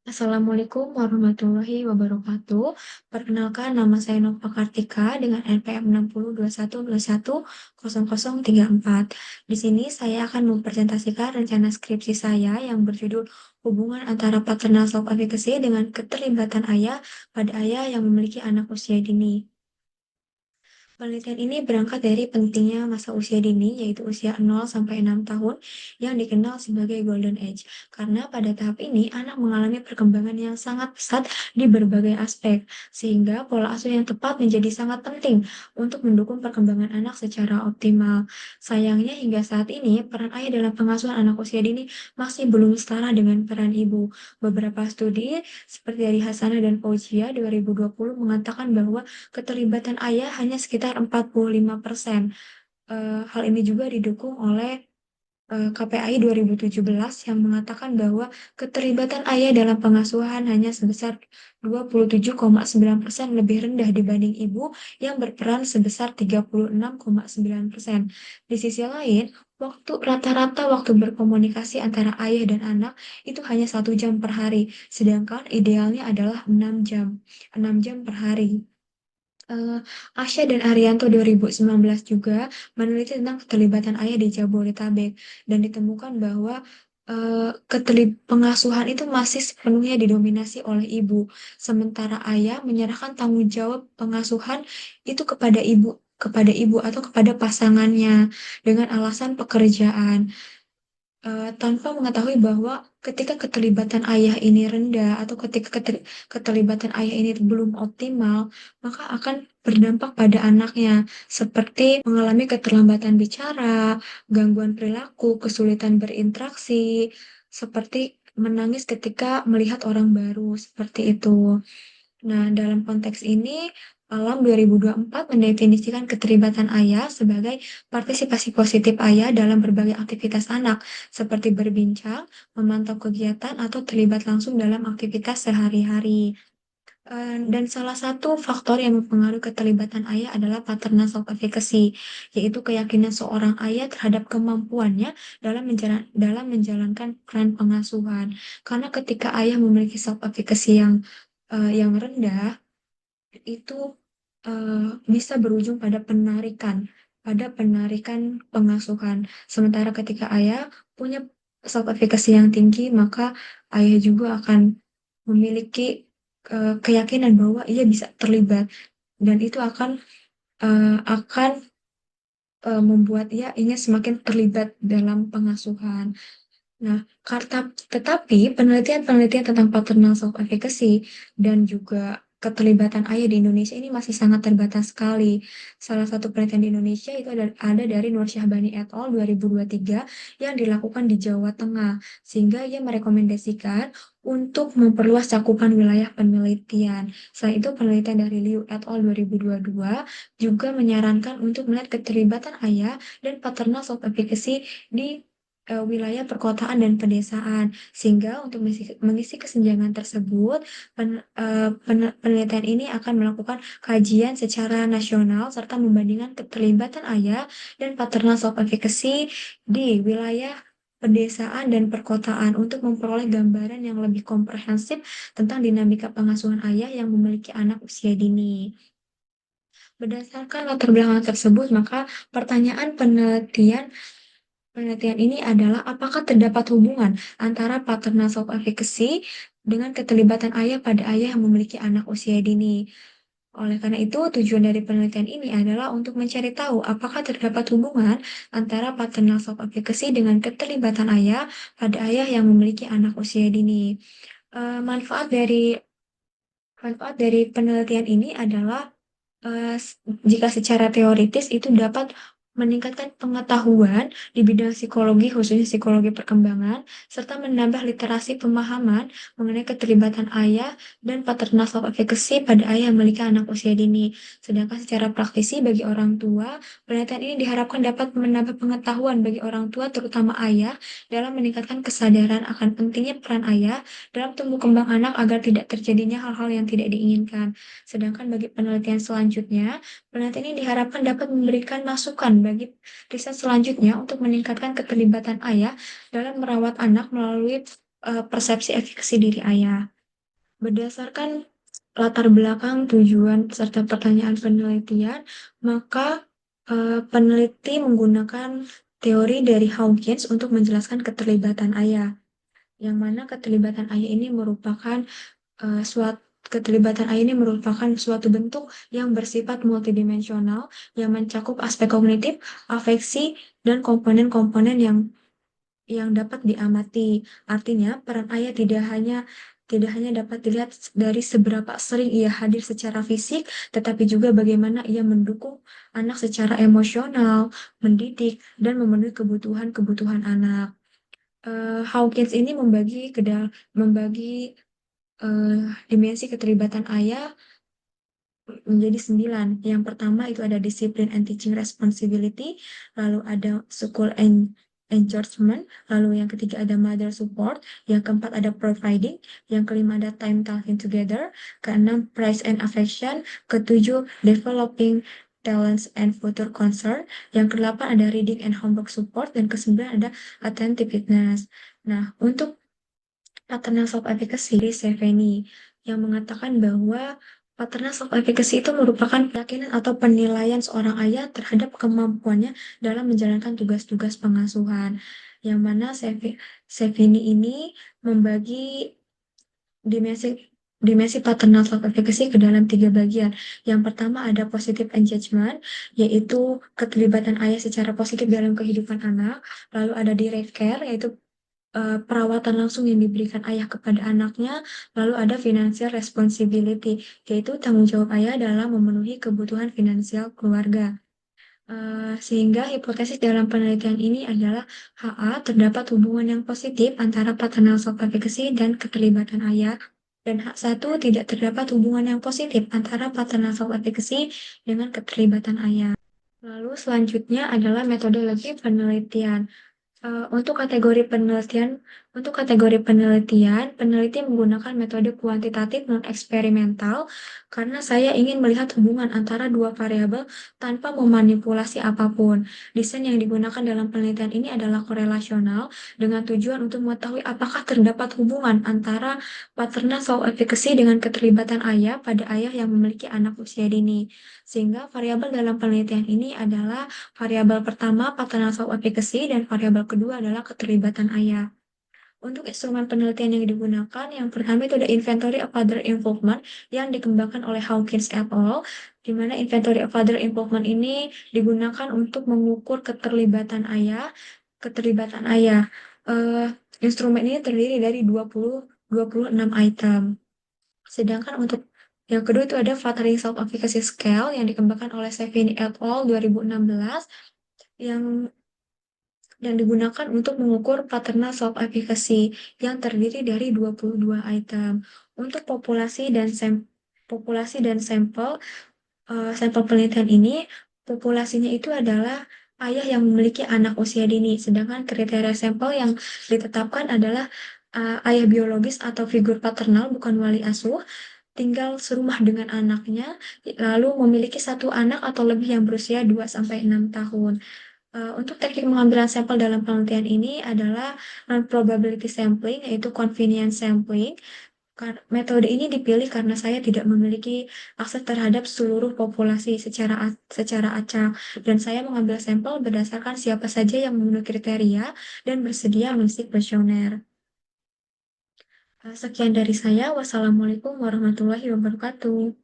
Assalamualaikum warahmatullahi wabarakatuh. Perkenalkan, nama saya Nova Kartika dengan NPM 6021210034. Di sini saya akan mempresentasikan rencana skripsi saya yang berjudul Hubungan antara Paternal Self Efficacy dengan Keterlibatan Ayah pada Ayah yang Memiliki Anak Usia Dini. Penelitian ini berangkat dari pentingnya masa usia dini, yaitu usia 0 sampai 6 tahun, yang dikenal sebagai Golden Age. Karena pada tahap ini, anak mengalami perkembangan yang sangat pesat di berbagai aspek, sehingga pola asuh yang tepat menjadi sangat penting untuk mendukung perkembangan anak secara optimal. Sayangnya, hingga saat ini, peran ayah dalam pengasuhan anak usia dini masih belum setara dengan peran ibu. Beberapa studi, seperti dari Hasanah dan Fauzia 2020, mengatakan bahwa keterlibatan ayah hanya sekitar 45%. Hal ini juga didukung oleh KPAI 2017 yang mengatakan bahwa keterlibatan ayah dalam pengasuhan hanya sebesar 27,9% lebih rendah dibanding ibu yang berperan sebesar 36,9%. Di sisi lain, rata-rata waktu berkomunikasi antara ayah dan anak itu hanya 1 jam per hari, sedangkan idealnya adalah 6 jam per hari. Eee, Asya dan Arianto 2019 juga meneliti tentang keterlibatan ayah di Jabodetabek dan ditemukan bahwa, pengasuhan itu masih sepenuhnya didominasi oleh ibu, sementara ayah menyerahkan tanggung jawab pengasuhan itu kepada ibu atau kepada pasangannya dengan alasan pekerjaan. Tanpa mengetahui bahwa ketika keterlibatan ayah ini rendah atau ketika keterlibatan ayah ini belum optimal, maka akan berdampak pada anaknya, seperti mengalami keterlambatan bicara, gangguan perilaku, kesulitan berinteraksi, seperti menangis ketika melihat orang baru, seperti itu. Nah, dalam konteks ini, Alam 2024 mendefinisikan keterlibatan ayah sebagai partisipasi positif ayah dalam berbagai aktivitas anak, seperti berbincang, memantau kegiatan, atau terlibat langsung dalam aktivitas sehari-hari. Dan salah satu faktor yang mempengaruhi keterlibatan ayah adalah paternal self-efficacy, yaitu keyakinan seorang ayah terhadap kemampuannya dalam menjalankan peran pengasuhan. Karena ketika ayah memiliki self-efficacy yang rendah, itu bisa berujung pada penarikan pengasuhan. Sementara ketika ayah punya self efficacy yang tinggi, maka ayah juga akan memiliki keyakinan bahwa ia bisa terlibat dan itu akan membuat ia ingin semakin terlibat dalam pengasuhan. Nah, tetapi penelitian-penelitian tentang paternal self efficacy dan juga keterlibatan ayah di Indonesia ini masih sangat terbatas sekali. Salah satu penelitian di Indonesia itu ada dari Nur Syahbani et al. 2023 yang dilakukan di Jawa Tengah, sehingga ia merekomendasikan untuk memperluas cakupan wilayah penelitian. Selain itu, penelitian dari Liu et al. 2022 juga menyarankan untuk melihat keterlibatan ayah dan paternal self efficacy di wilayah perkotaan dan pedesaan. Sehingga untuk mengisi kesenjangan tersebut, penelitian ini akan melakukan kajian secara nasional serta membandingkan keterlibatan ayah dan paternal self efficacy di wilayah pedesaan dan perkotaan untuk memperoleh gambaran yang lebih komprehensif tentang dinamika pengasuhan ayah yang memiliki anak usia dini. Berdasarkan latar belakang tersebut, maka pertanyaan penelitian ini adalah apakah terdapat hubungan antara paternal self-efficacy dengan keterlibatan ayah pada ayah yang memiliki anak usia dini. Oleh karena itu, tujuan dari penelitian ini adalah untuk mencari tahu apakah terdapat hubungan antara paternal self-efficacy dengan keterlibatan ayah pada ayah yang memiliki anak usia dini. Eh, manfaat dari Manfaat dari penelitian ini adalah jika secara teoritis itu dapat meningkatkan pengetahuan di bidang psikologi, khususnya psikologi perkembangan, serta menambah literasi pemahaman mengenai keterlibatan ayah dan paternal self-efficacy pada ayah yang memiliki anak usia dini. Sedangkan secara praktisi bagi orang tua, penelitian ini diharapkan dapat menambah pengetahuan bagi orang tua, terutama ayah, dalam meningkatkan kesadaran akan pentingnya peran ayah dalam tumbuh kembang anak agar tidak terjadinya hal-hal yang tidak diinginkan. Sedangkan bagi penelitian selanjutnya, penelitian ini diharapkan dapat memberikan masukan bagi riset selanjutnya untuk meningkatkan keterlibatan ayah dalam merawat anak melalui persepsi efikasi diri ayah. Berdasarkan latar belakang, tujuan, serta pertanyaan penelitian, maka peneliti menggunakan teori dari Hawkins untuk menjelaskan keterlibatan ayah, yang mana keterlibatan ayah ini merupakan suatu bentuk yang bersifat multidimensional yang mencakup aspek kognitif, afeksi, dan komponen-komponen yang dapat diamati. Artinya, peran ayah tidak hanya dapat dilihat dari seberapa sering ia hadir secara fisik, tetapi juga bagaimana ia mendukung anak secara emosional, mendidik, dan memenuhi kebutuhan-kebutuhan anak. Hawkins ini membagi eh, dimensi keterlibatan ayah menjadi 9. Yang pertama itu ada discipline and teaching responsibility, lalu ada school and engagement, lalu yang ketiga ada mother support, yang keempat ada providing, yang kelima ada time talking together, keenam price and affection, ketujuh developing talents and future concern, yang kedelapan ada reading and homework support, dan kesembilan ada attentiveness. Nah, untuk paternal self-efficacy dari Seveni yang mengatakan bahwa paternal self-efficacy itu merupakan keyakinan atau penilaian seorang ayah terhadap kemampuannya dalam menjalankan tugas-tugas pengasuhan. Yang mana Seveni ini membagi dimensi dimensi paternal self-efficacy ke dalam 3 bagian. Yang pertama ada positive engagement, yaitu keterlibatan ayah secara positif dalam kehidupan anak. Lalu ada direct care, yaitu perawatan langsung yang diberikan ayah kepada anaknya, lalu ada financial responsibility, yaitu tanggung jawab ayah dalam memenuhi kebutuhan finansial keluarga. Sehingga hipotesis dalam penelitian ini adalah HA terdapat hubungan yang positif antara paternal self-efficacy dan keterlibatan ayah, dan H1 tidak terdapat hubungan yang positif antara paternal self-efficacy dengan keterlibatan ayah. Lalu selanjutnya adalah metodologi penelitian. Untuk kategori penelitian, peneliti menggunakan metode kuantitatif non-eksperimental karena saya ingin melihat hubungan antara dua variabel tanpa memanipulasi apapun. Desain yang digunakan dalam penelitian ini adalah korelasional dengan tujuan untuk mengetahui apakah terdapat hubungan antara paternal self-efficacy dengan keterlibatan ayah pada ayah yang memiliki anak usia dini. Sehingga variabel dalam penelitian ini adalah variabel pertama paternal self-efficacy dan variabel kedua adalah keterlibatan ayah. Untuk instrumen penelitian yang digunakan, yang pertama itu ada Inventory of Father Involvement yang dikembangkan oleh Hawkins et al., di mana Inventory of Father Involvement ini digunakan untuk mengukur keterlibatan ayah. Keterlibatan ayah. Eh, Instrumen ini terdiri dari 26 item. Sedangkan untuk yang kedua itu ada Fathering Self-Efficacy Scale yang dikembangkan oleh Seveni et al. 2016 yang digunakan untuk mengukur paternal self-efficacy yang terdiri dari 22 item. Untuk populasi dan sampel penelitian ini, populasinya itu adalah ayah yang memiliki anak usia dini, sedangkan kriteria sampel yang ditetapkan adalah ayah biologis atau figur paternal, bukan wali asuh, tinggal serumah dengan anaknya, lalu memiliki satu anak atau lebih yang berusia 2 sampai 6 tahun. Untuk teknik pengambilan sampel dalam penelitian ini adalah non-probability sampling, yaitu convenience sampling. Metode ini dipilih karena saya tidak memiliki akses terhadap seluruh populasi secara acak, dan saya mengambil sampel berdasarkan siapa saja yang memenuhi kriteria dan bersedia mengisi kuesioner. Sekian dari saya. Wassalamualaikum warahmatullahi wabarakatuh.